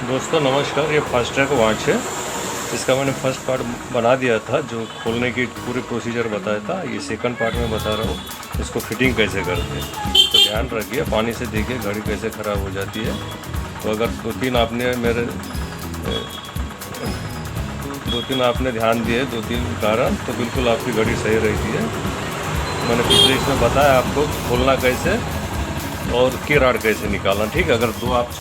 दोस्तों नमस्कार। ये फास्ट्रैक वॉच है। इसका मैंने फर्स्ट पार्ट बना दिया था, जो खोलने की पूरी प्रोसीजर बताया था। ये सेकंड पार्ट में बता रहा हूँ इसको फिटिंग कैसे करते हैं। तो ध्यान रखिए, पानी से देखिए घड़ी कैसे ख़राब हो जाती है। तो अगर दो तीन आपने ध्यान दिए, दो तीन कारण, तो बिल्कुल आपकी घड़ी सही रहती है। मैंने पिछले इसमें बताया आपको खोलना कैसे और की राड कैसे निकालना। ठीक है, अगर दो आप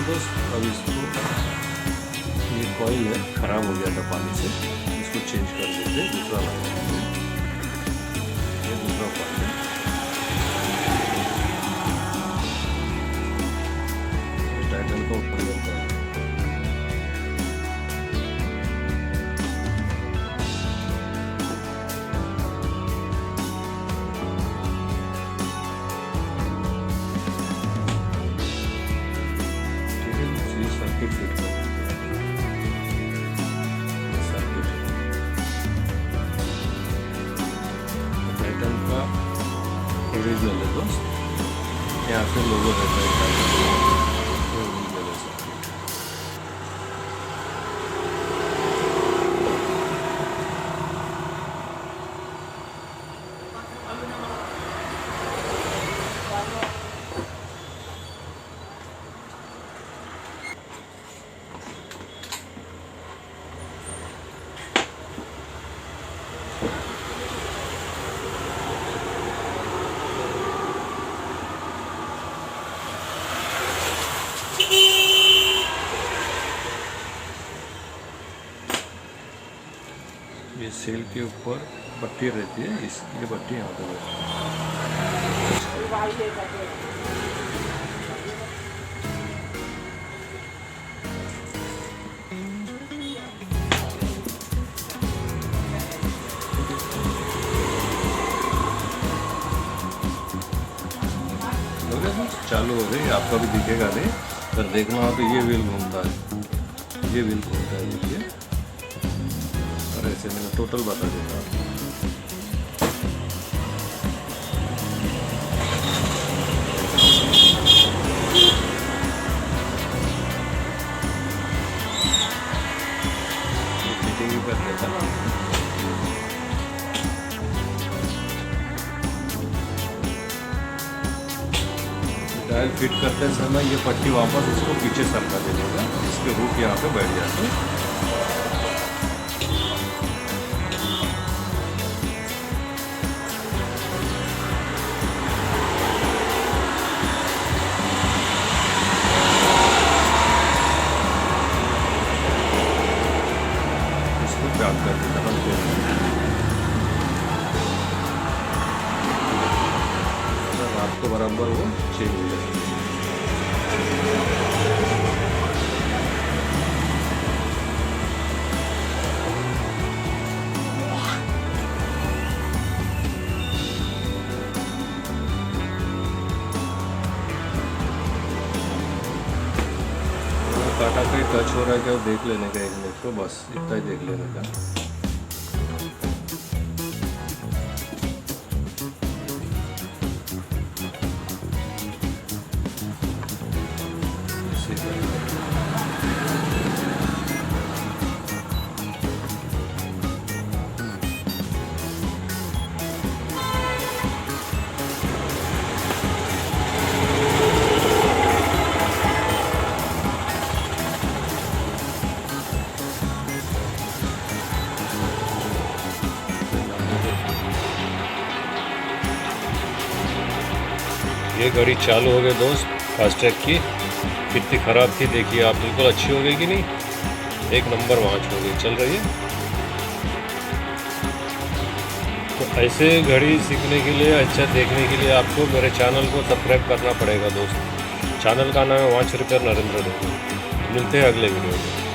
दोस्त, अब इसको, ये कॉइल है ख़राब हो गया था पानी से, इसको चेंज कर देते, दूसरा लगाएंगे। ये दूसरा कॉइल है, टाइटन को कॉइल कर। सर्किट फिट कर सर्किट टाइटन का ओरिजिनल है दोस्त, यहाँ पे लोगो रहता है टाइटन ओरिजिनल है सर्किट। ये सेल के ऊपर पट्टी रहती है, इस ये पट्टी यहाँ पे रहती है। हो गया दोस्त, चालू हो गई, आपका भी दिखेगा नहीं, पर देखना हो तो ये व्हील घूमता है, ये व्हील घूमता है, देखिए। और ऐसे मैंने टोटल बता देता हूँ। फिटिंग भी कर देता हूँ। टायर फिट करते समय ये पट्टी वापस इसको पीछे सरका दे देगा, इसके हुक यहाँ पे बैठ जाते हैं। प्यार कर देता हूँ रात को बराबर वो चेंज हो जाएगी। काटा कहीं टच हो रहा है क्या, देख लेने का एक मिनट को, बस इतना ही देख लेने का। ये घड़ी चालू हो गई दोस्त, फास्टैग की। कितनी ख़राब थी देखिए आप, बिल्कुल अच्छी हो गई कि नहीं, एक नंबर वॉच हो गई, चल रही है। तो ऐसे घड़ी सीखने के लिए, अच्छा देखने के लिए आपको मेरे चैनल को सब्सक्राइब करना पड़ेगा दोस्त। चैनल का नाम है वॉच रिपेयर नरेंद्र। मिलते हैं अगले वीडियो में।